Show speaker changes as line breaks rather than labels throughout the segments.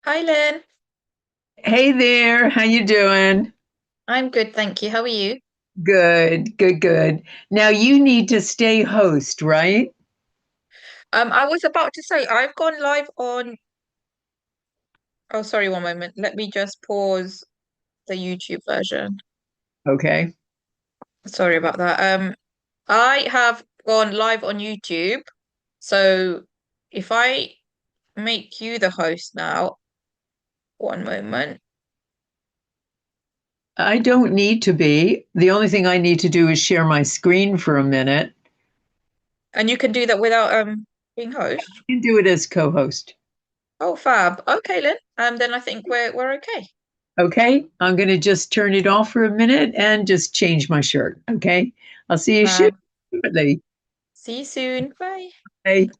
Hi, Lynn.
Hey there, how you doing?
I'm good, thank you. How are you?
Good, good, good. Now you need to stay host, right?
I was about to say I've gone live on. Oh, sorry, one moment. Let me just pause the YouTube version.
Okay.
Sorry about that. I have gone live on YouTube. So if I make you the host now, one moment,
I don't need to be. The only thing I need to do is share my screen for a minute.
and you can do that without being host.
You can do it as co-host.
Oh, fab. Okay, Lynn. Then I think we're okay.
Okay? I'm going to just turn it off for a minute and just change my shirt. Okay? I'll see you
Fab.
shortly.
See you soon. Bye.
Hey.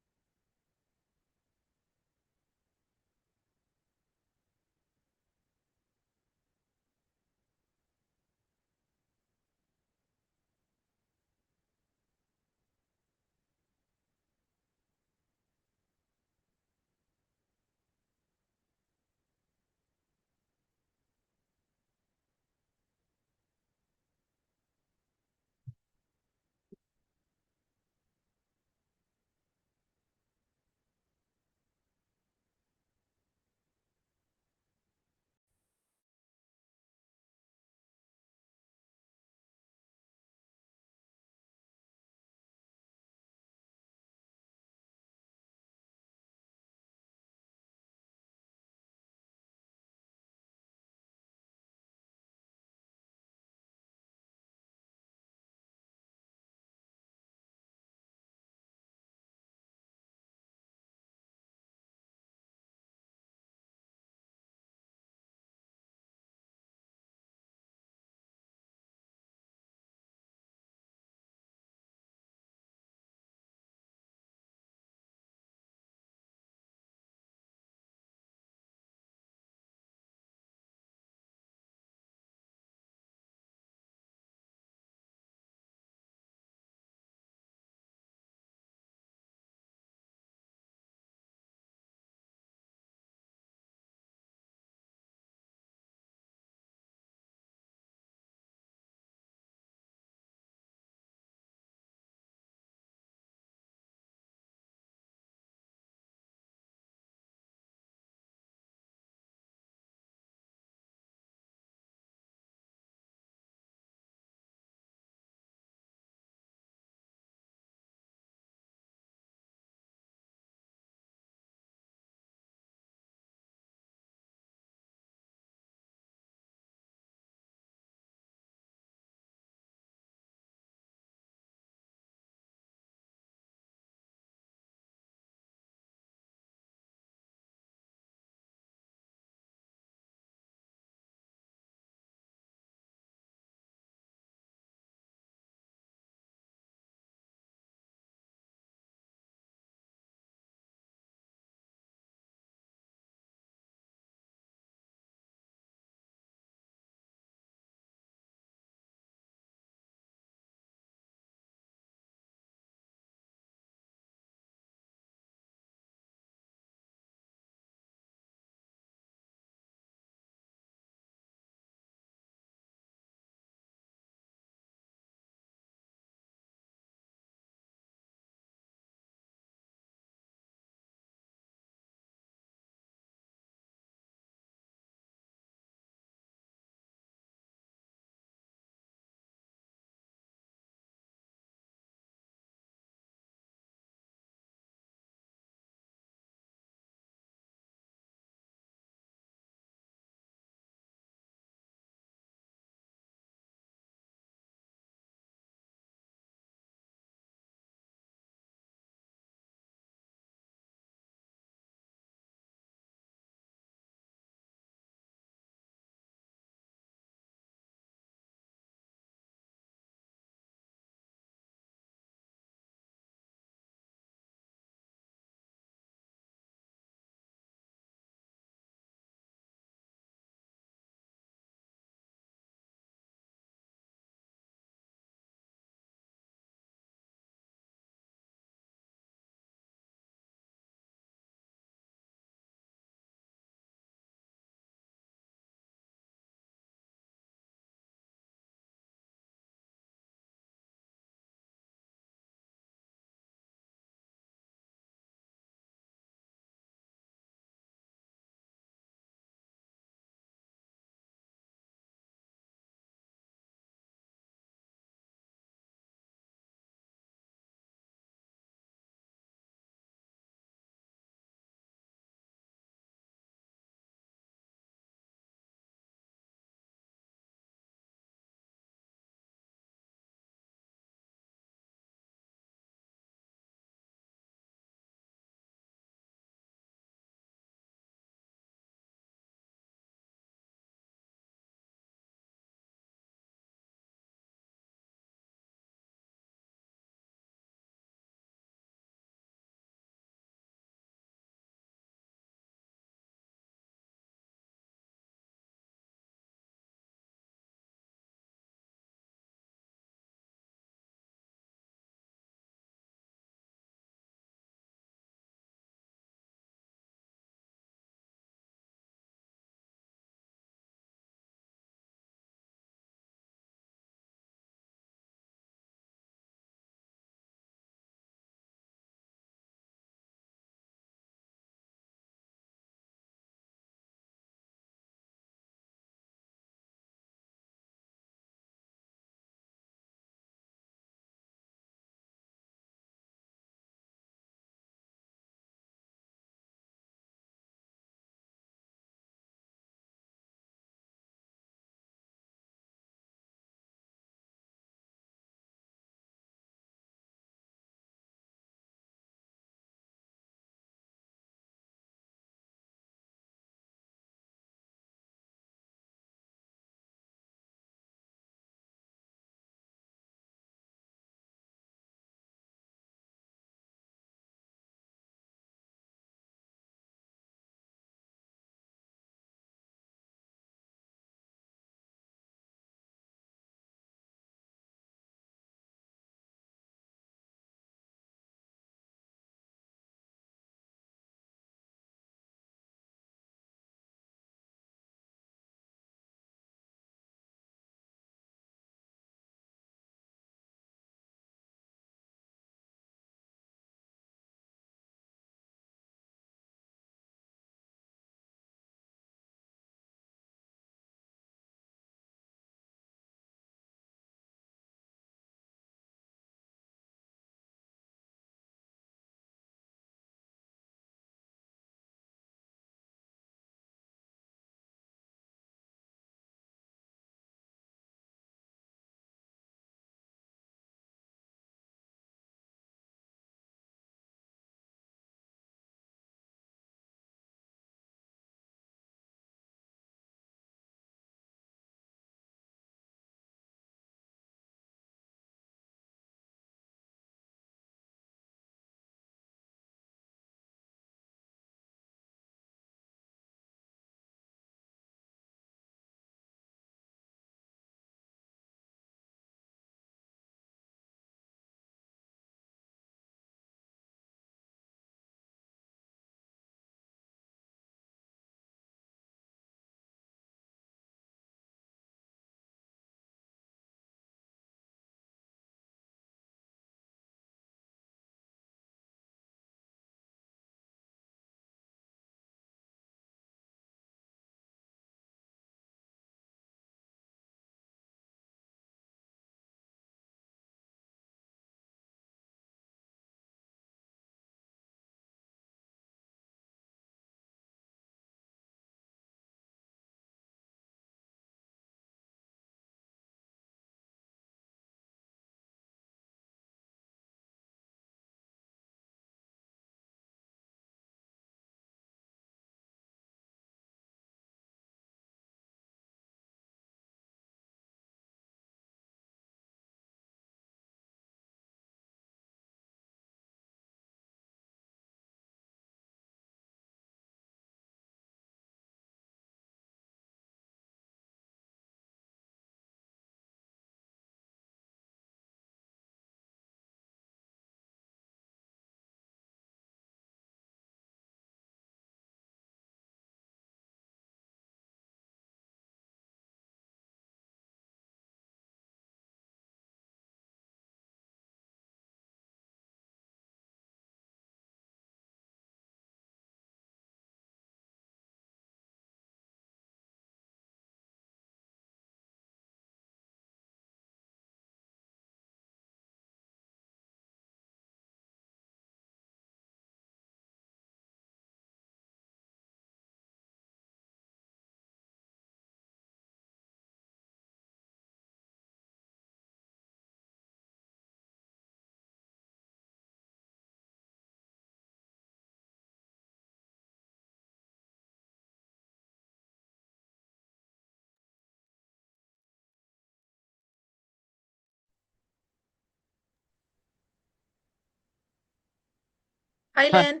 Hi,
Hi.
Lynn.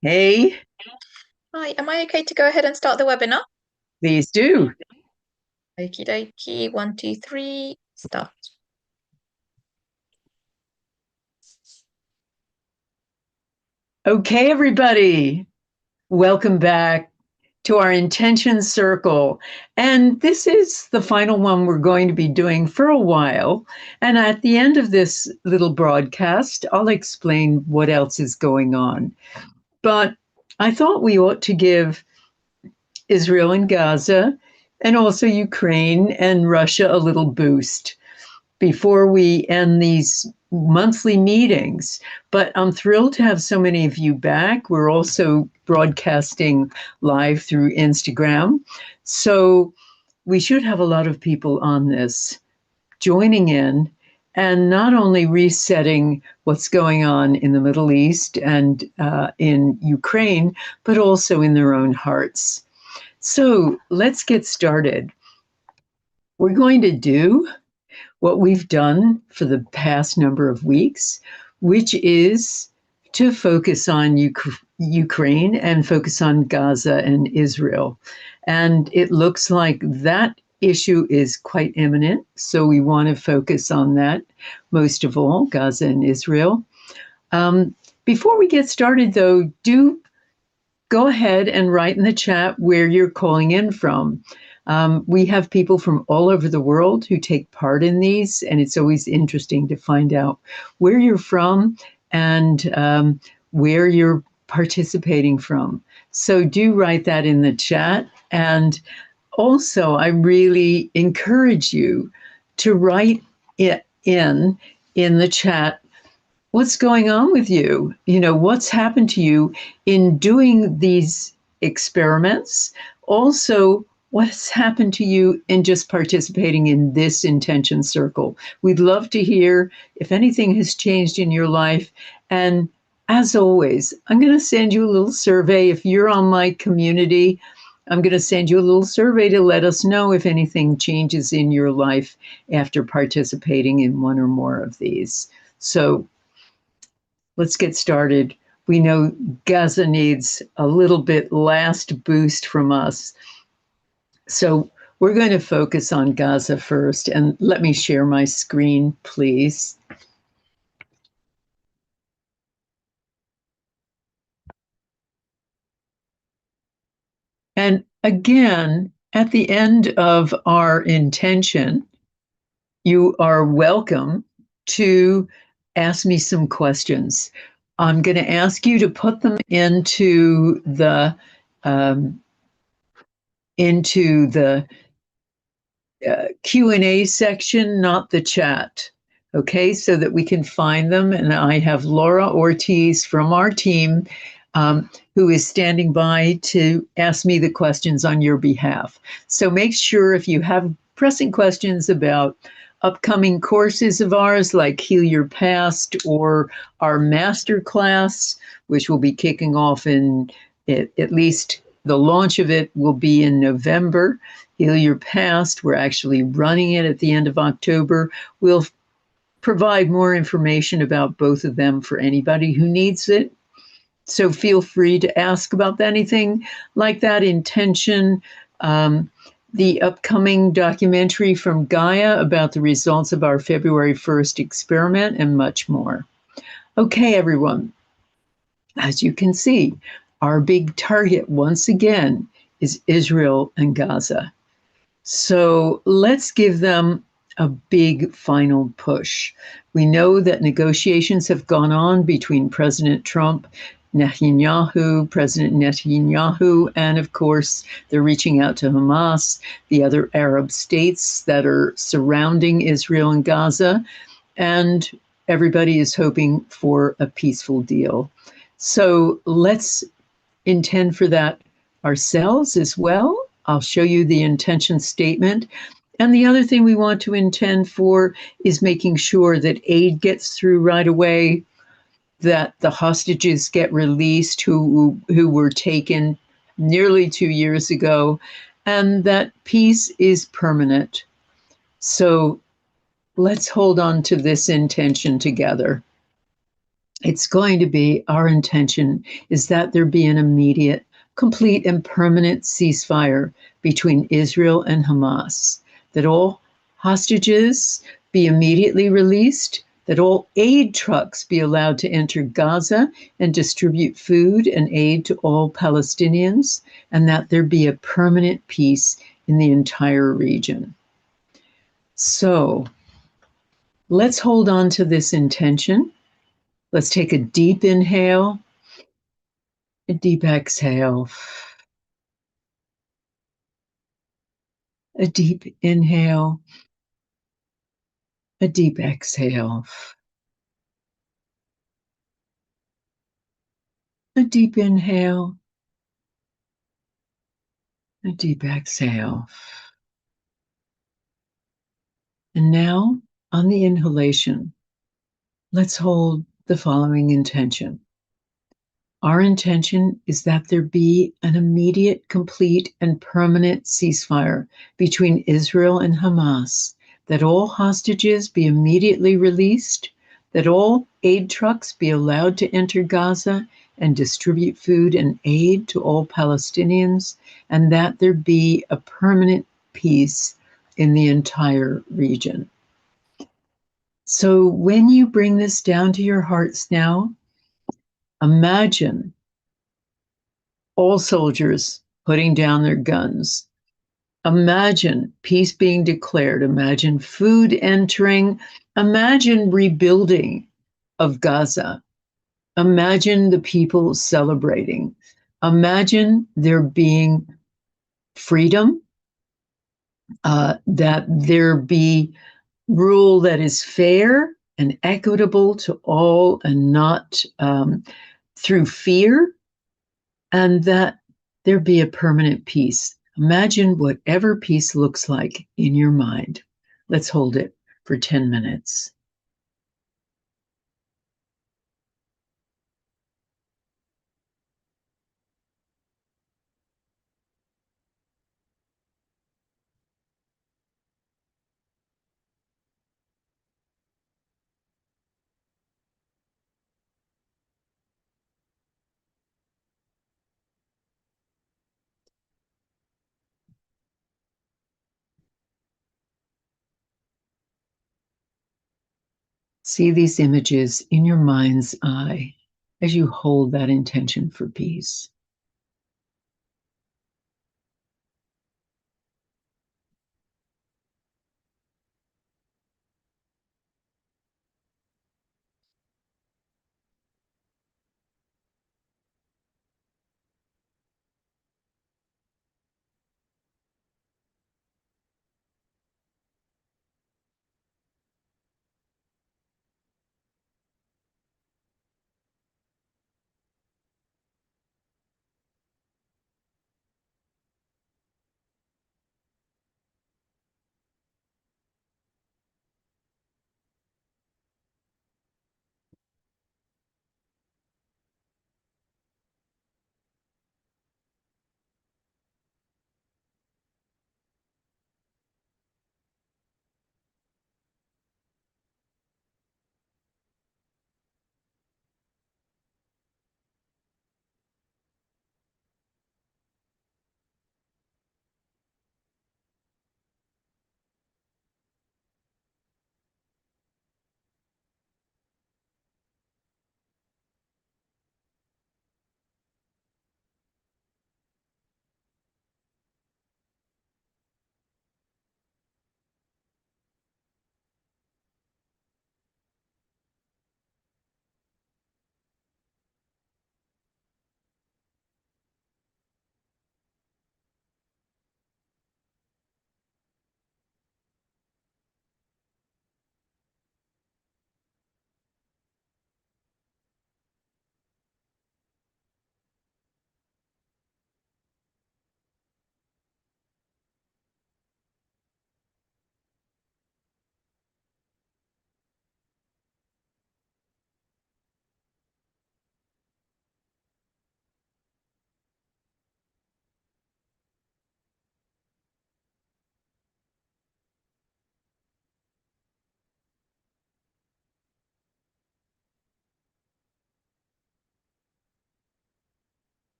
Hey,
Hi, am I okay to go ahead and start the webinar?
please do.
Okie dokie. One, two, three, start.
Okay, everybody, welcome back to our intention circle. And this is the final one we're going to be doing for a while. And at the end of this little broadcast, I'll explain what else is going on. But I thought we ought to give Israel and Gaza and also Ukraine and Russia a little boost before we end these monthly meetings. But I'm thrilled to have so many of you back. We're also broadcasting live through Instagram. So we should have a lot of people on this joining in and not only resetting what's going on in the Middle East and in Ukraine, but also in their own hearts. So let's get started. We're going to do what we've done for the past number of weeks, which is to focus on Ukraine and focus on Gaza and Israel. And it looks like that issue is quite imminent. So we want to focus on that most of all, Gaza and Israel. Before we get started, though, do go ahead and write in the chat where you're calling in from. We have people from all over the world who take part in these, and it's always interesting to find out where you're from and where you're participating from. So do write that in the chat. And also, I really encourage you to write it in the chat what's going on with you? What's happened to you in doing these experiments? Also, what's happened to you in just participating in this intention circle? We'd love to hear if anything has changed in your life. And as always, I'm going to send you a little survey. If you're on my community, I'm going to send you a little survey to let us know if anything changes in your life after participating in one or more of these. So let's get started. We know Gaza needs a little bit last boost from us. So we're going to focus on Gaza first. And let me share my screen, please. And again, at the end of our intention, you are welcome to ask me some questions. I'm going to ask you to put them um, into the Q&A section, not the chat. Okay, so that we can find them. And I have Laura Ortiz from our team who is standing by to ask me the questions on your behalf. So make sure if you have pressing questions about upcoming courses of ours like Heal Your Past or our master class, which will be kicking off at least the launch of it will be in November. Heal Your Past, we're actually running it at the end of October. We'll provide more information about both of them for anybody who needs it. So feel free to ask about anything like that intention. The upcoming documentary from Gaia about the results of our February 1st experiment and much more. Okay, everyone. As you can see, our big target once again is Israel and Gaza. So let's give them a big final push. We know that negotiations have gone on between President Trump, President Netanyahu, and of course, they're reaching out to Hamas, the other Arab states that are surrounding Israel and Gaza, and everybody is hoping for a peaceful deal. So let's intend for that ourselves as well. I'll show you the intention statement. And the other thing we want to intend for is making sure that aid gets through right away, that the hostages get released who were taken nearly 2 years ago, and that peace is permanent. So let's hold on to this intention together. It's going to be our intention is that there be an immediate, complete, and permanent ceasefire between Israel and Hamas, that all hostages be immediately released, that all aid trucks be allowed to enter Gaza and distribute food and aid to all Palestinians, and that there be a permanent peace in the entire region. So let's hold on to this intention. Let's take a deep inhale, a deep exhale, a deep inhale, a deep exhale, a deep inhale, a deep exhale. And now, on the inhalation, let's hold the following intention. Our intention is that there be an immediate, complete, and permanent ceasefire between Israel and Hamas, that all hostages be immediately released, that all aid trucks be allowed to enter Gaza and distribute food and aid to all Palestinians, and that there be a permanent peace in the entire region. So when you bring this down to your hearts now, imagine all soldiers putting down their guns. Imagine peace being declared. Imagine food entering. Imagine rebuilding of Gaza. Imagine the people celebrating. Imagine there being freedom, that there be rule that is fair and equitable to all and not through fear, and that there be a permanent peace. Imagine whatever peace looks like in your mind. Let's hold it for 10 minutes. See these images in your mind's eye as you hold that intention for peace.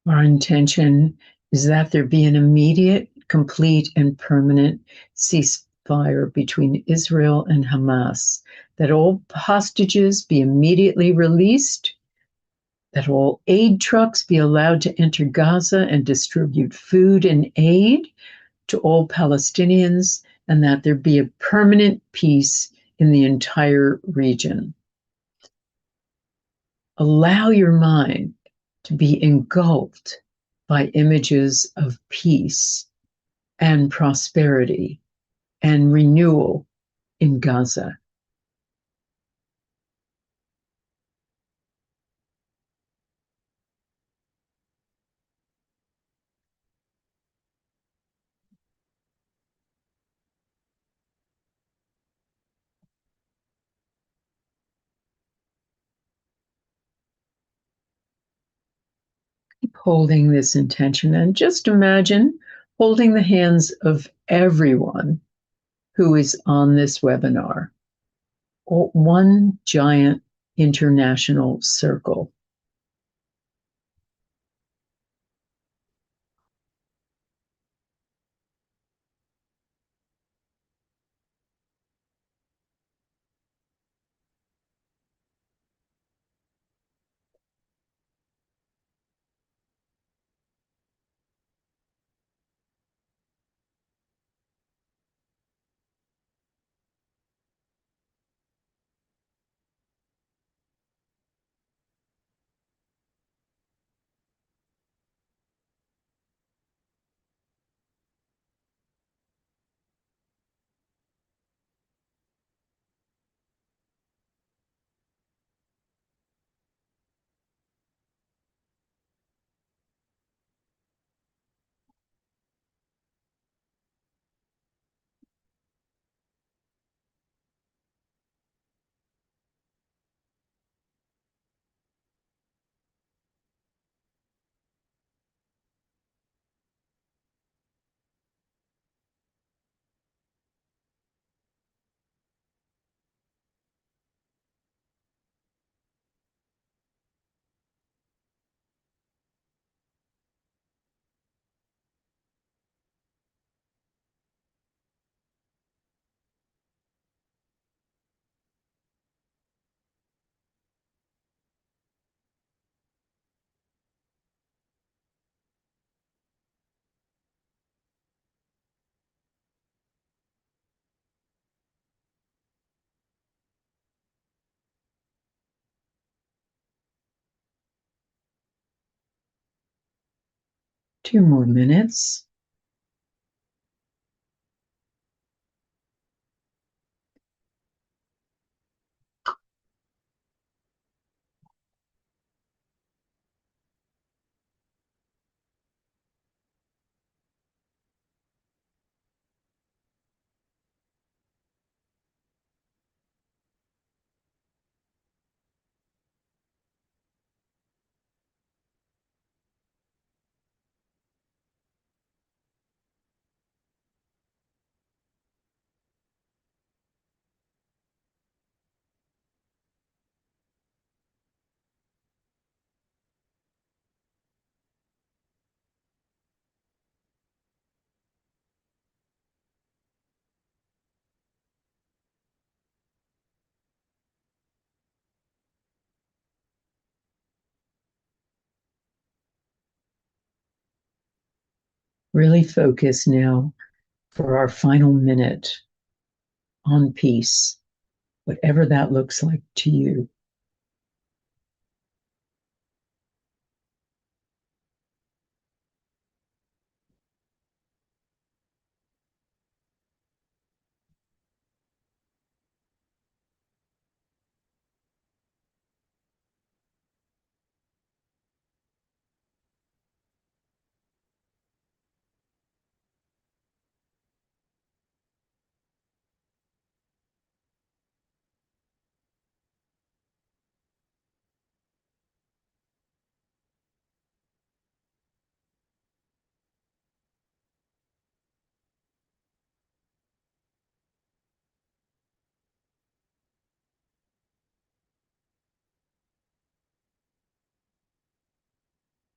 Our intention is that there be an immediate, complete, and permanent ceasefire between Israel and Hamas, that all hostages be immediately released, that all aid trucks be allowed to enter Gaza and distribute food and aid to all Palestinians, and that there be a permanent peace in the entire region. Allow your mind to be engulfed by images of peace and prosperity and renewal in Gaza. Keep holding this intention and just imagine holding the hands of everyone who is on this webinar, one giant international circle. 2 more minutes. Really focus now for our final minute on peace, whatever that looks like to you.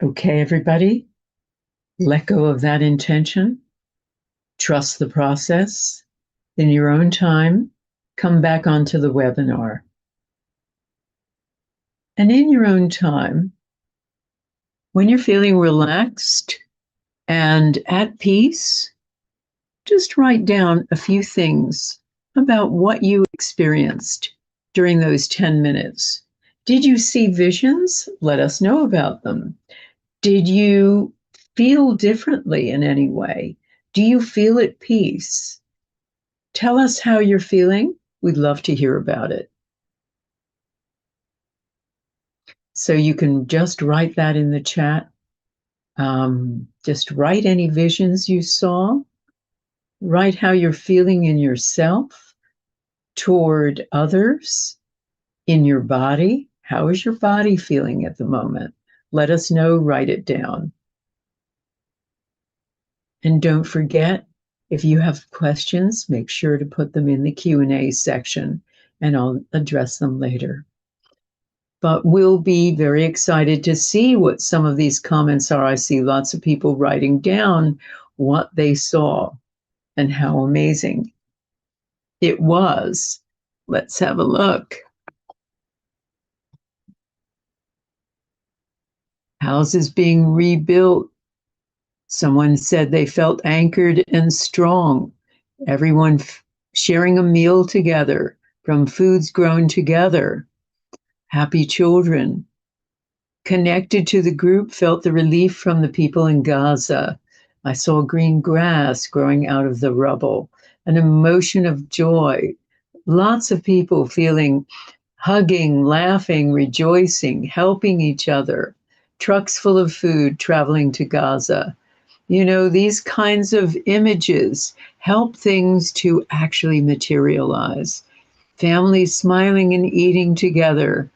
Okay, everybody, let go of that intention. Trust the process. In your own time, come back onto the webinar. And in your own time, when you're feeling relaxed and at peace, just write down a few things about what you experienced during those 10 minutes. Did you see visions? Let us know about them. Did you feel differently in any way? Do you feel at peace? Tell us how you're feeling. We'd love to hear about it. So you can just write that in the chat. Just write any visions you saw. Write how you're feeling in yourself, toward others, in your body. How is your body feeling at the moment? Let us know, write it down. And don't forget, if you have questions, make sure to put them in the Q&A section and I'll address them later. But we'll be very excited to see what some of these comments are. I see lots of people writing down what they saw and how amazing it was. Let's have a look. Houses being rebuilt. Someone said they felt anchored and strong. Everyone sharing a meal together from foods grown together. Happy children. Connected to the group, felt the relief from the people in Gaza. I saw green grass growing out of the rubble, an emotion of joy. Lots of people feeling, hugging, laughing, rejoicing, helping each other. Trucks full of food traveling to Gaza. You know, these kinds of images help things to actually materialize. Families smiling and eating together,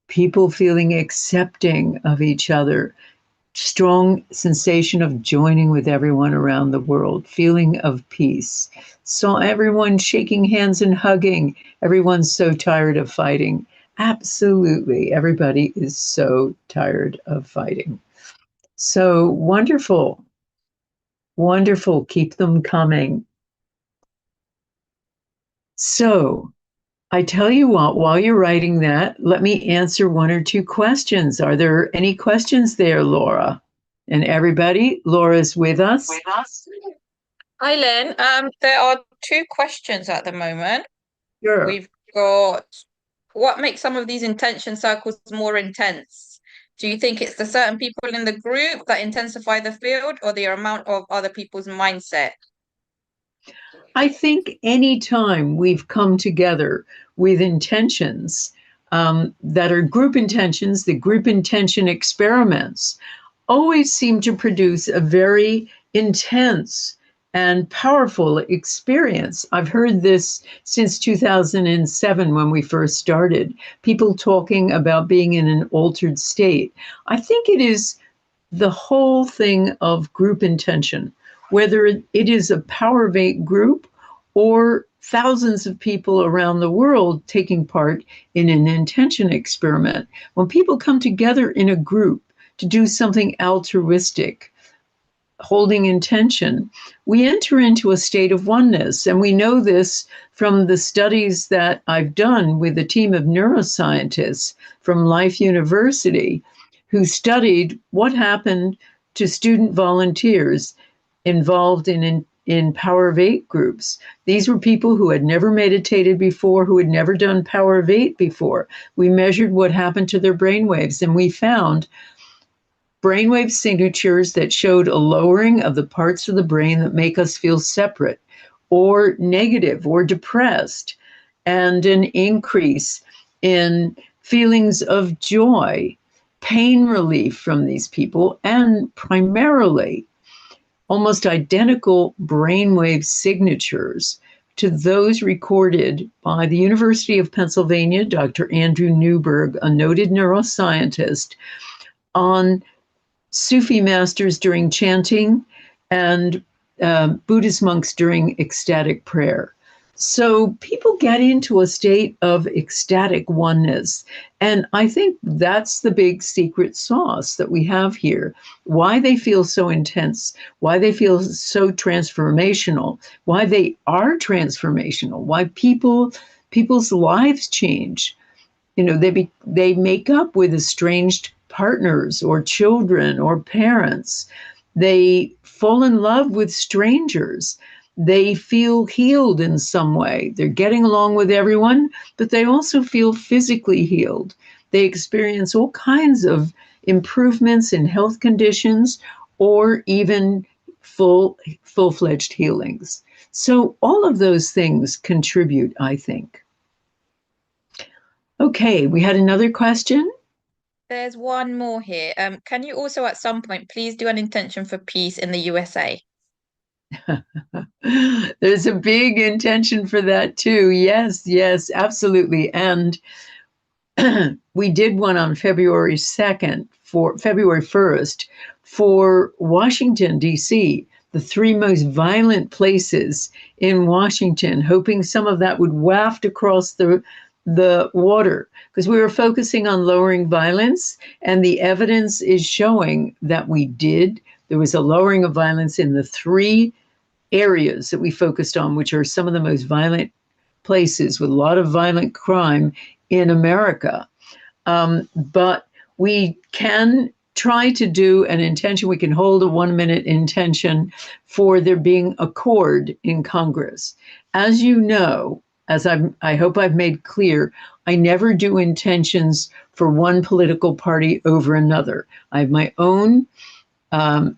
people feeling accepting of each other, strong sensation of joining with everyone around the world, feeling of peace. Saw everyone shaking hands and hugging. Everyone's so tired of fighting. Absolutely, everybody is so tired of fighting. So wonderful. Wonderful. Keep them coming. So I tell you what, while you're writing that, let me answer one or two questions. Are there any questions there, Laura? And everybody, Laura's with us.
Hi, Lynn. There are two questions at the moment.
Sure.
We've got what makes some of these intention circles more intense? Do you think it's the certain people in the group that intensify the field or the amount of other people's mindset?
I think anytime we've come together with intentions that are group intentions, the group intention experiments always seem to produce a very intense and powerful experience. I've heard this since 2007 when we first started, people talking about being in an altered state. I think it is the whole thing of group intention, whether it is a Power of Eight group or thousands of people around the world taking part in an intention experiment. When people come together in a group to do something altruistic, holding intention, we enter into a state of oneness. And we know this from the studies that I've done with a team of neuroscientists from Life University who studied what happened to student volunteers involved in Power of Eight groups. These were people who had never meditated before, who had never done Power of Eight before. We measured what happened to their brainwaves, and we found brainwave signatures that showed a lowering of the parts of the brain that make us feel separate or negative or depressed, and an increase in feelings of joy, pain relief from these people, and primarily almost identical brainwave signatures to those recorded by the University of Pennsylvania, Dr. Andrew Newberg, a noted neuroscientist, on Sufi masters during chanting and Buddhist monks during ecstatic prayer. So people get into a state of ecstatic oneness. And I think that's the big secret sauce that we have here. Why they feel so intense, why they feel so transformational, why they are transformational, why people's lives change. They make up with estranged partners or children or parents. They fall in love with strangers. They feel healed in some way. They're getting along with everyone, but they also feel physically healed. They experience all kinds of improvements in health conditions or even full-fledged healings. So all of those things contribute, I think. Okay, we had another question.
There's one more here. Can you also at some point please do an intention for peace in the USA?
There's a big intention for that too. Yes, yes, absolutely. And we did one on February 2nd for February 1st for Washington, D.C., the three most violent places in Washington, hoping some of that would waft across the water because we were focusing on lowering violence, and the evidence is showing that we did. There was a lowering of violence in the three areas that we focused on, which are some of the most violent places with a lot of violent crime in America. But we can try to do an intention. We can hold a 1 minute intention for there being accord in Congress. As you know, I hope I've made clear, I never do intentions for one political party over another. I have my own um,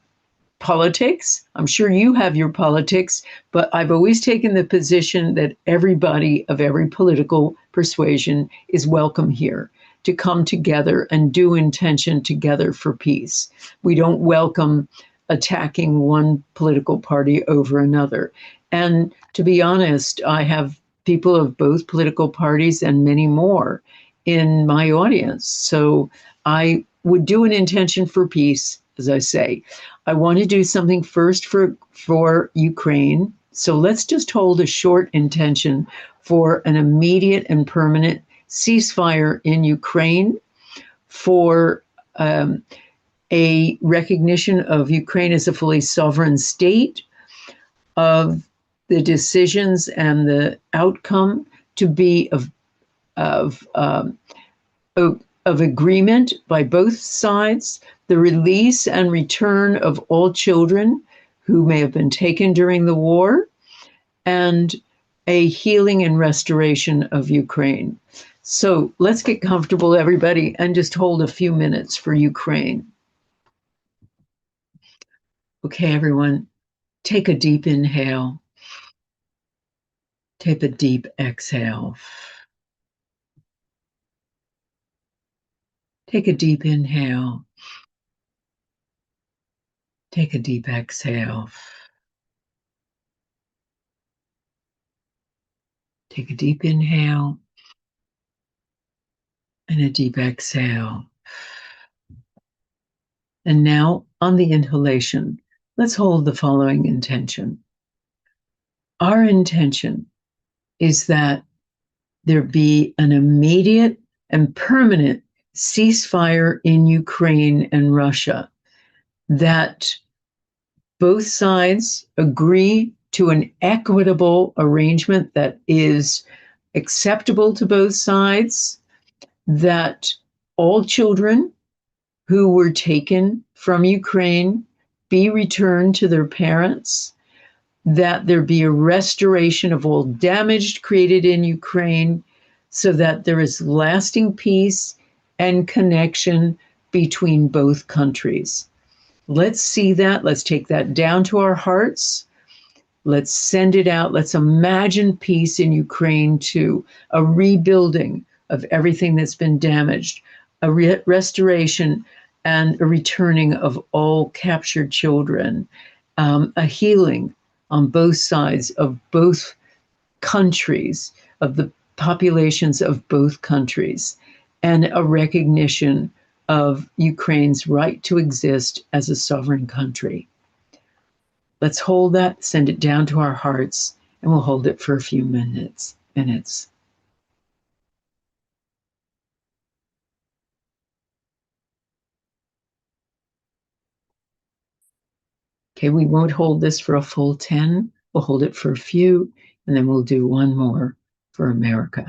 politics. I'm sure you have your politics, but I've always taken the position that everybody of every political persuasion is welcome here to come together and do intention together for peace. We don't welcome attacking one political party over another. And to be honest, I have people of both political parties and many more in my audience. So I would do an intention for peace, as I say. I want to do something first for Ukraine. So let's just hold a short intention for an immediate and permanent ceasefire in Ukraine, for a recognition of Ukraine as a fully sovereign state, of the decisions and the outcome to be of of agreement by both sides, the release and return of all children who may have been taken during the war, and a healing and restoration of Ukraine. So let's get comfortable, everybody, and just hold a few minutes for Ukraine. Okay, everyone, take a deep inhale, take a deep exhale. Take a deep inhale, take a deep exhale. Take a deep inhale and a deep exhale. And now on the inhalation, let's hold the following intention. Our intention is that there be an immediate and permanent ceasefire in Ukraine and Russia, that both sides agree to an equitable arrangement that is acceptable to both sides, that all children who were taken from Ukraine be returned to their parents, that there be a restoration of all damage created in Ukraine so that there is lasting peace and connection between both countries. Let's see that. Let's take that down to our hearts. Let's send it out. Let's imagine peace in Ukraine too, a rebuilding of everything that's been damaged, a restoration and a returning of all captured children, a healing on both sides of both countries, of the populations of both countries, and a recognition of Ukraine's right to exist as a sovereign country. Let's hold that, send it down to our hearts, and we'll hold it for a few minutes. Okay, we won't hold this for a full 10. We'll hold it for a few, and then we'll do one more for America.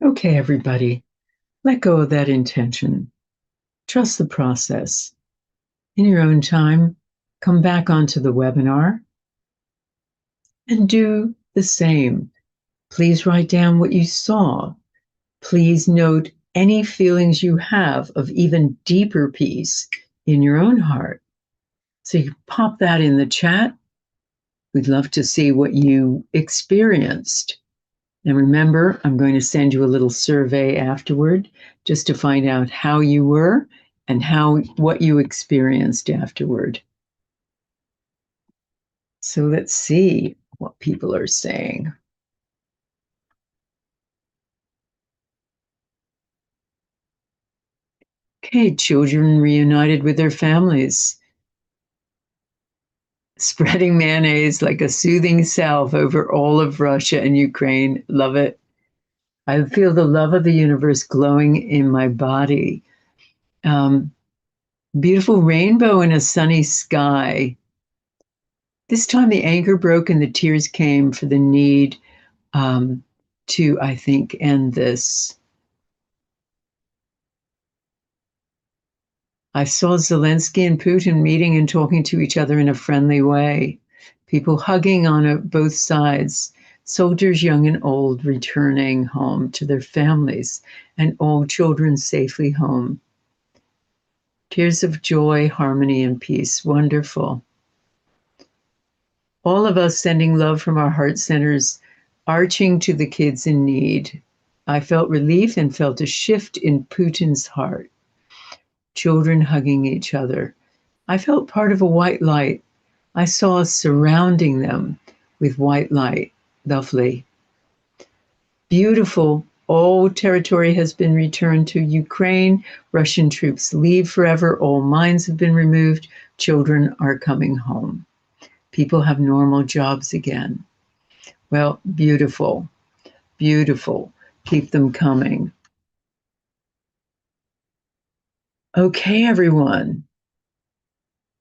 Okay, everybody, let go of that intention. Trust the process. In your own time, come back onto the webinar and do the same. Please write down what you saw. Please note any feelings you have of even deeper peace in your own heart. So you pop that in the chat. We'd love to see what you experienced. And remember, I'm going to send you a little survey afterward just to find out how you were and what you experienced afterward. So let's see what people are saying. Okay, children reunited with their families, spreading mayonnaise like a soothing salve over all of Russia and Ukraine. Love it. I feel the love of the universe glowing in my body. Um, Beautiful rainbow in a sunny sky. This time the anchor broke and the tears came for the need to, I think, end this. I saw Zelensky and Putin meeting and talking to each other in a friendly way. People hugging on both sides, soldiers young and old returning home to their families, and all children safely home. Tears of joy, harmony, and peace. Wonderful. All of us sending love from our heart centers, arching to the kids in need. I felt relief and felt a shift in Putin's heart. Children hugging each other. I felt part of a white light. I saw us surrounding them with white light. Lovely. Beautiful. All territory has been returned to Ukraine. Russian troops leave forever. All mines have been removed. Children are coming home. People have normal jobs again. Well, beautiful, beautiful. Keep them coming. Okay, everyone.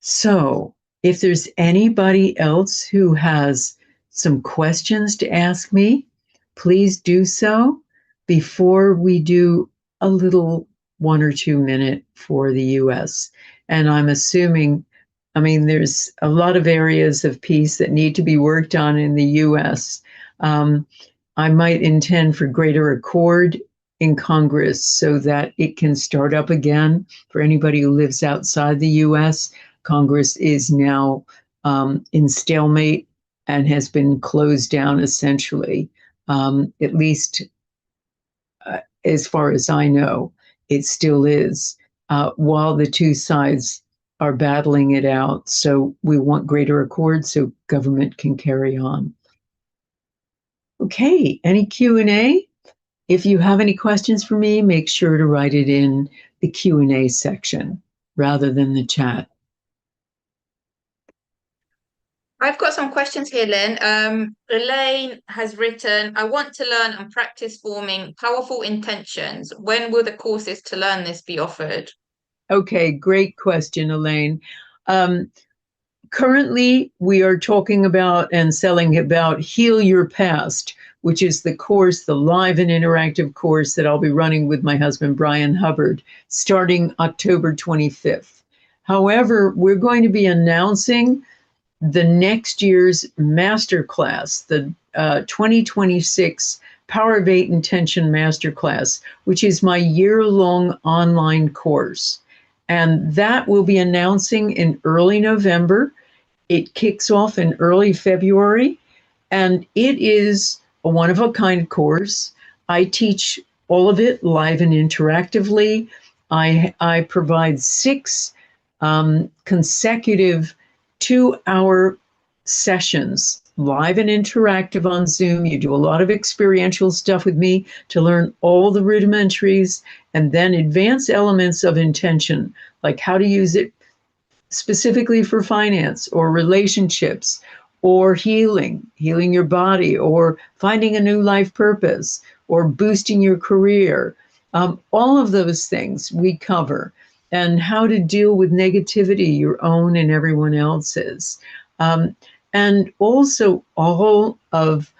So, if there's anybody else who has some questions to ask me, please do so before we do a little 1 or 2 minute for the US. And I'm assuming, I mean, there's a lot of areas of peace that need to be worked on in the US. Um, I might intend for greater accord in Congress so that it can start up again for anybody who lives outside the US. Congress is now in stalemate and has been closed down essentially, at least as far as I know, it still is, while the two sides are battling it out. So we want greater accord so government can carry on. Okay, any Q&A? If you have any questions for me, make sure to write it in the Q&A section rather than the chat.
I've got some questions here, Lynn. Elaine has written, I want to learn and practice forming powerful intentions. When will the courses to learn this be offered?
Okay, great question, Elaine. Um, Currently, we are talking about and selling about Heal Your Past, which is the course, the live and interactive course that I'll be running with my husband, Brian Hubbard, starting October 25th. However, we're going to be announcing the next year's masterclass, the 2026 Power of Eight Intention Masterclass, which is my year-long online course. And that will be announcing in early November. It kicks off in early February, and it is a one of a kind course. I teach all of it live and interactively. I provide six consecutive 2 hour sessions, live and interactive on Zoom. You do a lot of experiential stuff with me to learn all the rudimentaries and then advanced elements of intention, like how to use it specifically for finance or relationships or healing your body or finding a new life purpose or boosting your career. All of those things we cover, and how to deal with negativity, your own and everyone else's. And also all of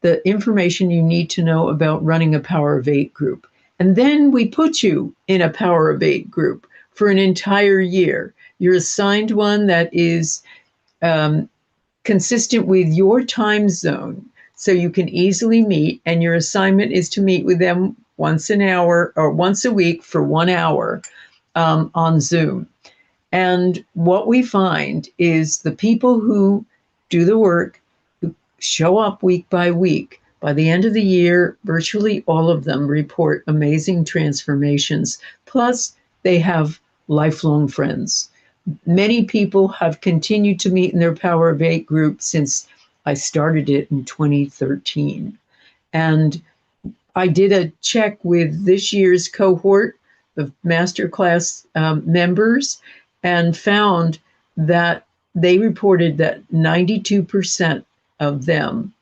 the information you need to know about running a Power of Eight group. And then we put you in a Power of Eight group for an entire year. You're assigned one that is consistent with your time zone, so you can easily meet. And your assignment is to meet with them once an hour or once a week for 1 hour on Zoom. And what we find is the people who do the work, who show up week by week, by the end of the year, virtually all of them report amazing transformations. Plus, they have lifelong friends. Many people have continued to meet in their Power of Eight group since I started it in 2013. And I did a check with this year's cohort of masterclass members and found that they reported that 92% of them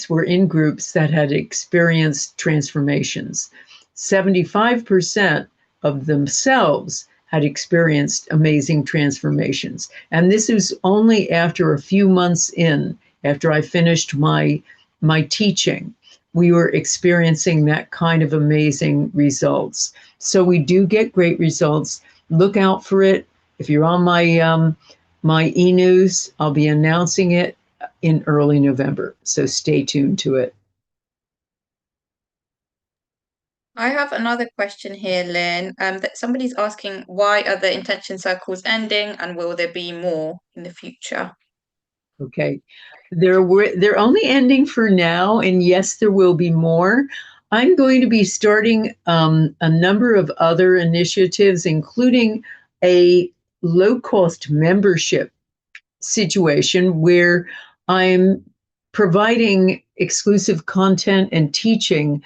were in groups that had experienced transformations. 75% of themselves had experienced amazing transformations. And this is only after a few months in, after I finished my teaching, we were experiencing that kind of amazing results. So we do get great results. Look out for it. If you're on my e-news, I'll be announcing it in early November. So stay tuned to it.
I have another question here, Lynn. That somebody's asking, why are the intention circles ending and will there be more in the future?
Okay. They're only ending for now, and yes, there will be more. I'm going to be starting a number of other initiatives, including a low cost membership situation where I'm providing exclusive content and teaching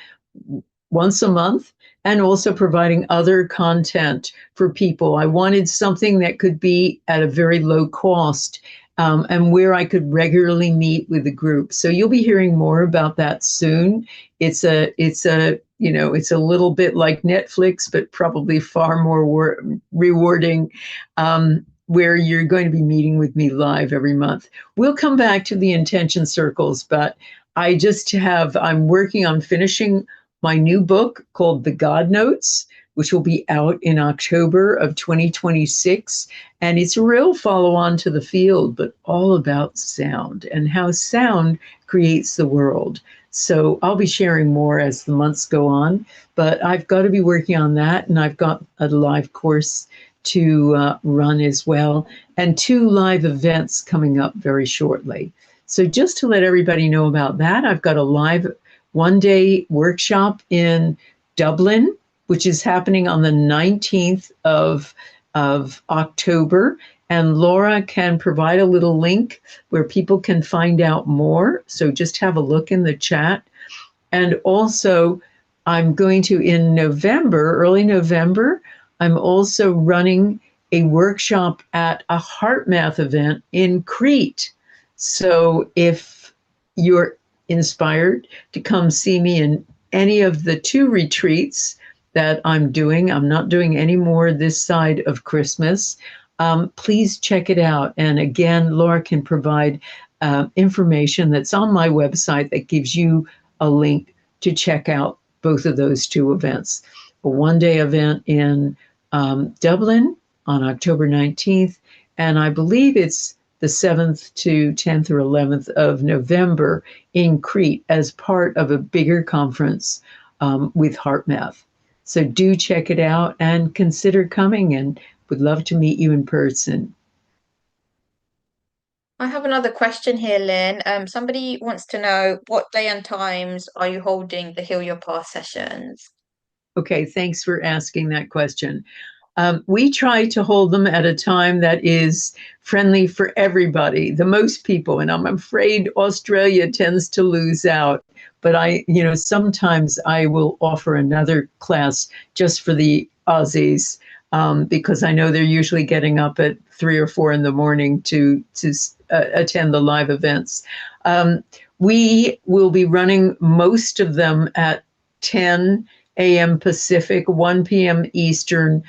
once a month, and also providing other content for people. I wanted something that could be at a very low cost, and where I could regularly meet with the group. So you'll be hearing more about that soon. It's a little bit like Netflix, but probably far more rewarding. Where you're going to be meeting with me live every month. We'll come back to the intention circles, but I'm working on finishing my new book called The God Notes, which will be out in October of 2026. And it's a real follow on to the field, but all about sound and how sound creates the world. So I'll be sharing more as the months go on, but I've got to be working on that. And I've got a live course to run as well, and 2 live events coming up very shortly. So just to let everybody know about that, I've got a live one-day workshop in Dublin, which is happening on the 19th of October. And Laura can provide a little link where people can find out more. So just have a look in the chat. And also, I'm going to, in November, early November, I'm also running a workshop at a heart math event in Crete. So if you're inspired to come see me in any of the 2 retreats that I'm not doing any more this side of Christmas, please check it out. And again, Laura can provide information that's on my website that gives you a link to check out both of those 2 events. A one-day event in Dublin on October 19th, and I believe it's the 7th to 10th or 11th of November in Crete as part of a bigger conference with HeartMath. So do check it out and consider coming, and would love to meet you in person.
I have another question here, Lynn. Somebody wants to know what day and times are you holding the Heal Your Past sessions?
Okay, thanks for asking that question. We try to hold them at a time that is friendly for everybody, the most people. And I'm afraid Australia tends to lose out. But sometimes I will offer another class just for the Aussies, because I know they're usually getting up at 3 or 4 in the morning to attend the live events. We will be running most of them at 10 a.m. Pacific, 1 p.m. Eastern,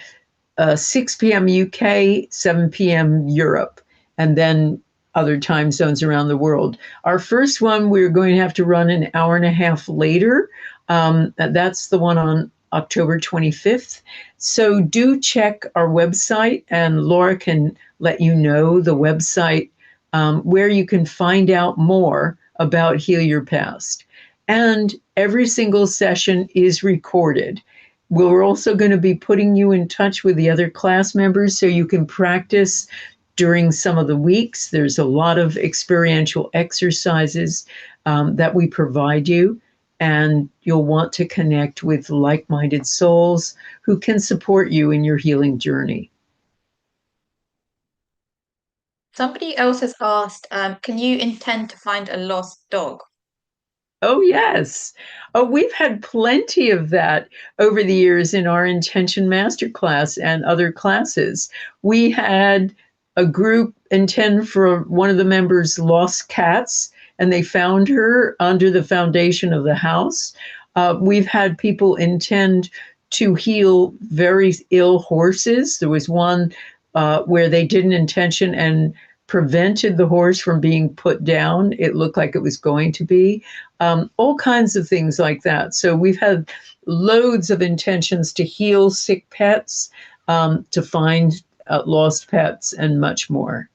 6 p.m. UK, 7 p.m. Europe, and then other time zones around the world. Our first one, we're going to have to run an hour and a half later. That's the one on October 25th. So do check our website, and Laura can let you know the website where you can find out more about Heal Your Past. And every single session is recorded. We're also going to be putting you in touch with the other class members so you can practice during some of the weeks. There's a lot of experiential exercises that we provide you, and you'll want to connect with like-minded souls who can support you in your healing journey.
Somebody else has asked, can you intend to find a lost dog?
Oh, yes. Oh, we've had plenty of that over the years in our Intention Masterclass and other classes. We had a group intend for one of the members lost cats, and they found her under the foundation of the house. We've had people intend to heal very ill horses. There was one where they did an intention and prevented the horse from being put down. It looked like it was going to be. All kinds of things like that. So we've had loads of intentions to heal sick pets, to find lost pets, and much more.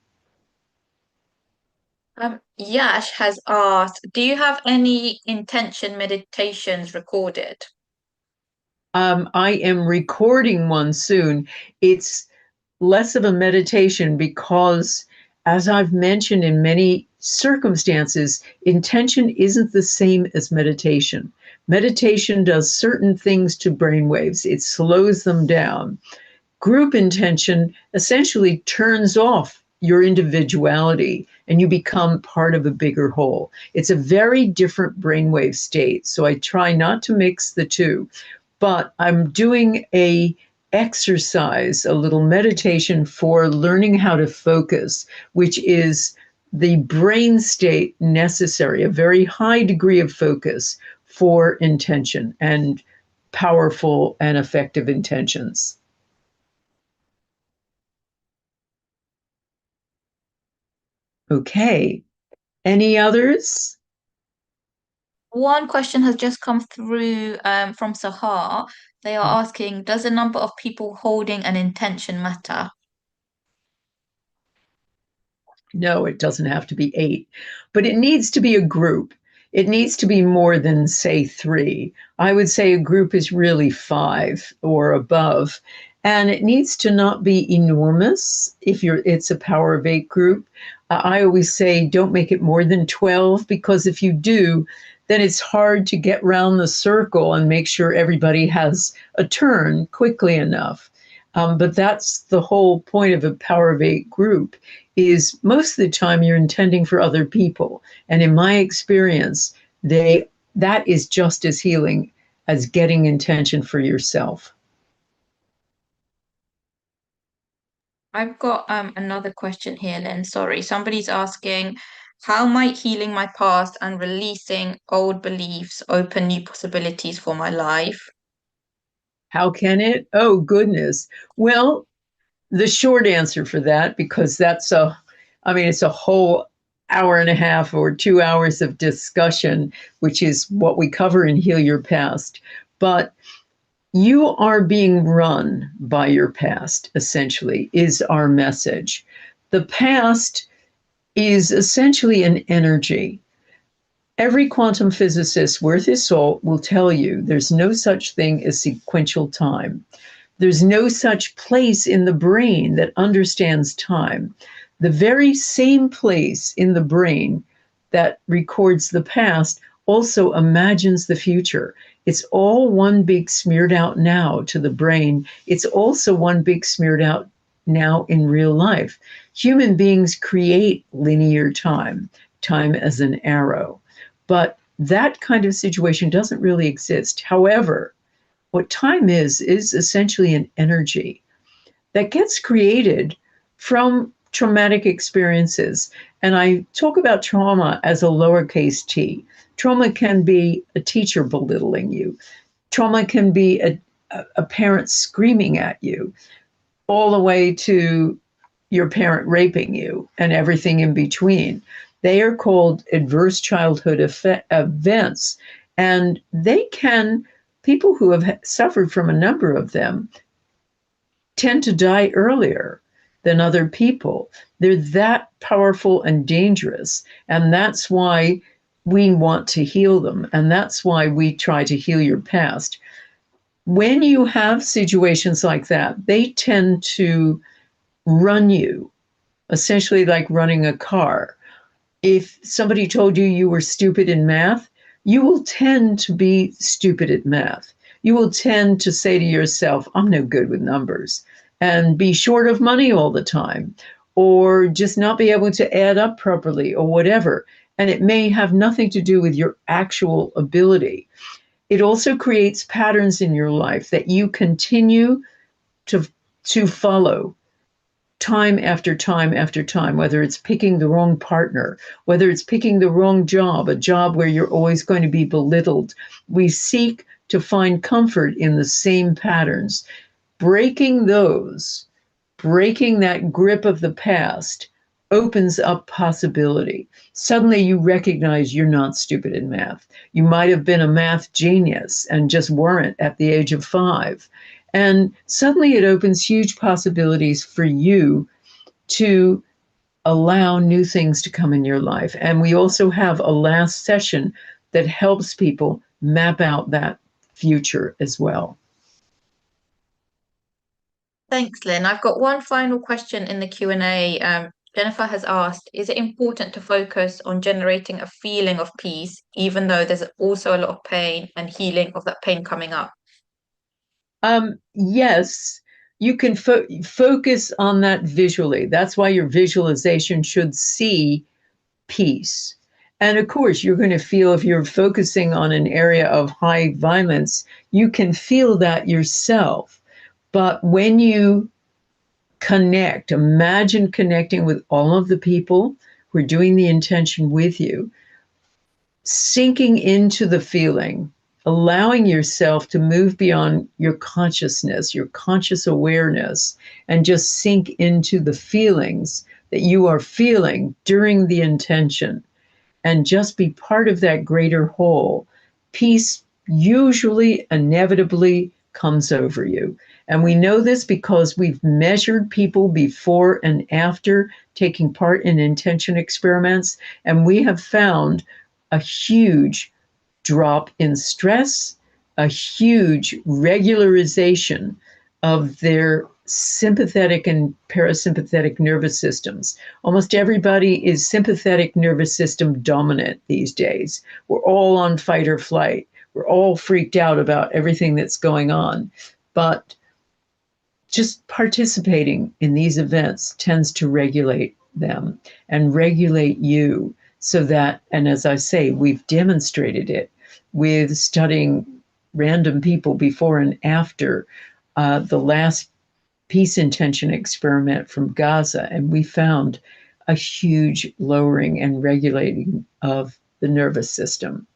Yash has asked, do you have any intention meditations recorded?
I am recording one soon. It's less of a meditation because, as I've mentioned in many circumstances, intention isn't the same as meditation. Meditation does certain things to brainwaves, it slows them down. Group intention essentially turns off your individuality and you become part of a bigger whole. It's a very different brainwave state. So I try not to mix the two, but I'm doing a exercise, a little meditation for learning how to focus, which is the brain state necessary, a very high degree of focus for intention and powerful and effective intentions. Okay. Any others?
One question has just come through from Sahar. They are asking, does the number of people holding an intention matter?
No, it doesn't have to be 8, but it needs to be a group. It needs to be more than, say, 3. I would say a group is really 5 or above. And it needs to not be enormous if it's a power of 8 group. I always say don't make it more than 12, because if you do, then it's hard to get round the circle and make sure everybody has a turn quickly enough. But that's the whole point of a power of 8 group, is most of the time you're intending for other people. And in my experience, that is just as healing as getting intention for yourself.
I've got another question here, Lynn. Sorry. Somebody's asking, how might healing my past and releasing old beliefs open new possibilities for my life?
How can it? Oh, goodness. Well, the short answer for that, because it's a whole hour and a half or 2 hours of discussion, which is what we cover in Heal Your Past. But you are being run by your past, essentially, is our message. The past is essentially an energy. Every quantum physicist worth his salt will tell you there's no such thing as sequential time. There's no such place in the brain that understands time. The very same place in the brain that records the past also imagines the future. It's all one big smeared out now to the brain. It's also one big smeared out now in real life. Human beings create linear time, time as an arrow. But that kind of situation doesn't really exist. However, what time is essentially an energy that gets created from traumatic experiences. And I talk about trauma as a lowercase t. Trauma can be a teacher belittling you, trauma can be a parent screaming at you, all the way to your parent raping you and everything in between. They are called adverse childhood events. And people who have suffered from a number of them tend to die earlier than other people. They're that powerful and dangerous. And that's why we want to heal them. And that's why we try to heal your past. When you have situations like that, they tend to run you, essentially like running a car. If somebody told you you were stupid in math, you will tend to be stupid at math. You will tend to say to yourself, I'm no good with numbers, and be short of money all the time, or just not be able to add up properly, or whatever. And it may have nothing to do with your actual ability. It also creates patterns in your life that you continue to, to follow time after time after time, whether it's picking the wrong partner, whether it's picking the wrong job, a job where you're always going to be belittled. We seek to find comfort in the same patterns. Breaking those, breaking that grip of the past opens up possibility. Suddenly you recognize you're not stupid in math. You might have been a math genius and just weren't at the age of 5. And suddenly it opens huge possibilities for you to allow new things to come in your life. And we also have a last session that helps people map out that future as well.
Thanks, Lynn. I've got one final question in the Q&A. Jennifer has asked, is it important to focus on generating a feeling of peace, even though there's also a lot of pain and healing of that pain coming up?
Yes, you can focus on that visually. That's why your visualization should see peace. And of course, you're going to feel if you're focusing on an area of high violence, you can feel that yourself. But when you connect, imagine connecting with all of the people who are doing the intention with you, sinking into the feeling, allowing yourself to move beyond your consciousness, your conscious awareness, and just sink into the feelings that you are feeling during the intention and just be part of that greater whole. Peace usually, inevitably comes over you. And we know this because we've measured people before and after taking part in intention experiments, and we have found a huge drop in stress, a huge regularization of their sympathetic and parasympathetic nervous systems. Almost everybody is sympathetic nervous system dominant these days. We're all on fight or flight. We're all freaked out about everything that's going on. But just participating in these events tends to regulate them and regulate you so that, and as I say, we've demonstrated it with studying random people before and after the last peace intention experiment from Gaza, and we found a huge lowering and regulating of the nervous system.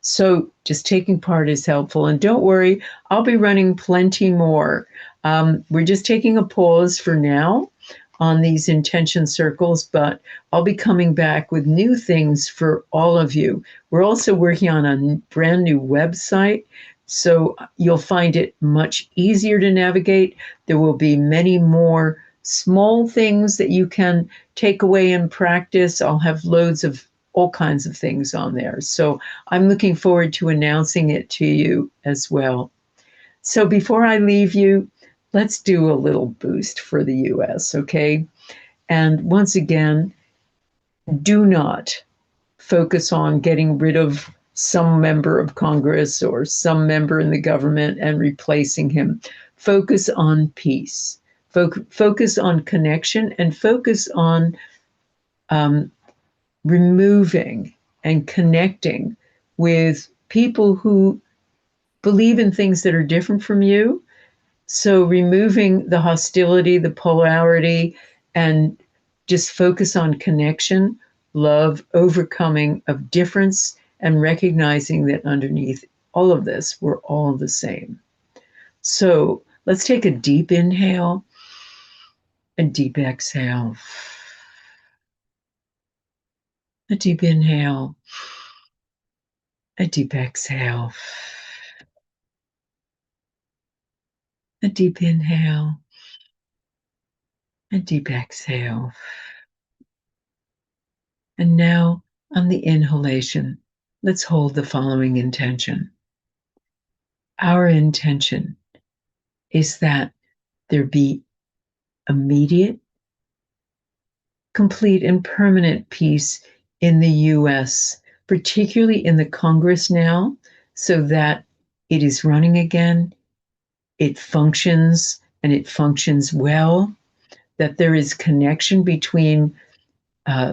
So just taking part is helpful. And don't worry, I'll be running plenty more. We're just taking a pause for now on these intention circles, but I'll be coming back with new things for all of you. We're also working on a brand new website, so you'll find it much easier to navigate. There will be many more small things that you can take away and practice. I'll have loads of all kinds of things on there. So I'm looking forward to announcing it to you as well. So before I leave you, let's do a little boost for the US, okay? And once again, do not focus on getting rid of some member of Congress or some member in the government and replacing him. Focus on peace. Focus on connection and focus on um, removing and connecting with people who believe in things that are different from you. So removing the hostility, the polarity, and just focus on connection, love, overcoming of difference, and recognizing that underneath all of this, we're all the same. So let's take a deep inhale and deep exhale. A deep inhale, a deep exhale, a deep inhale, a deep exhale. And now on the inhalation, let's hold the following intention. Our intention is that there be immediate, complete, and permanent peace in the US, particularly in the Congress now, so that it is running again, it functions, and it functions well, that there is connection between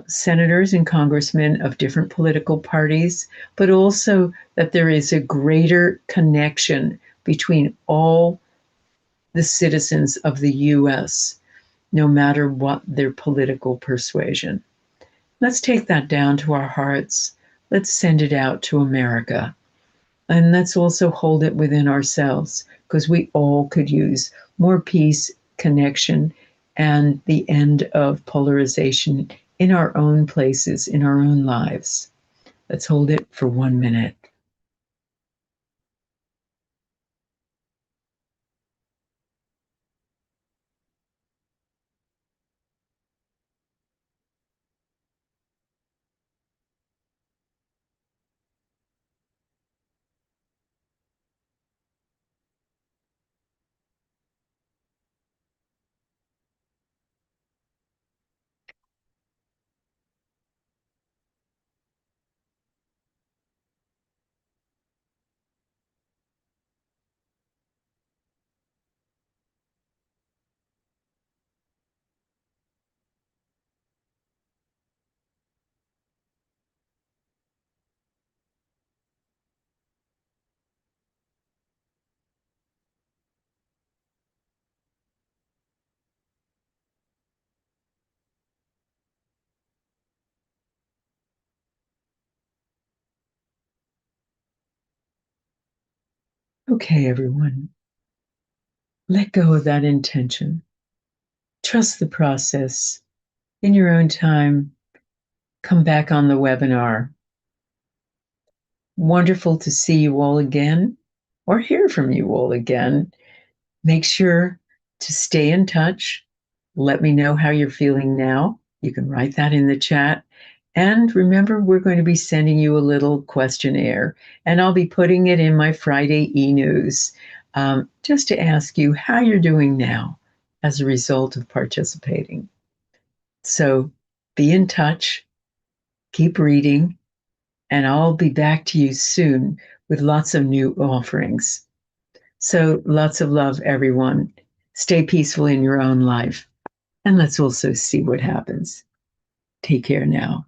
senators and congressmen of different political parties, but also that there is a greater connection between all the citizens of the US, no matter what their political persuasion. Let's take that down to our hearts. Let's send it out to America. And let's also hold it within ourselves because we all could use more peace, connection, and the end of polarization in our own places, in our own lives. Let's hold it for 1 minute. Okay, everyone, let go of that intention. Trust the process. In your own time, come back on the webinar. Wonderful to see you all again or hear from you all again. Make sure to stay in touch. Let me know how you're feeling now. You can write that in the chat. And remember, we're going to be sending you a little questionnaire, and I'll be putting it in my Friday e-news just to ask you how you're doing now as a result of participating. So be in touch, keep reading, and I'll be back to you soon with lots of new offerings. So lots of love, everyone. Stay peaceful in your own life. And let's also see what happens. Take care now.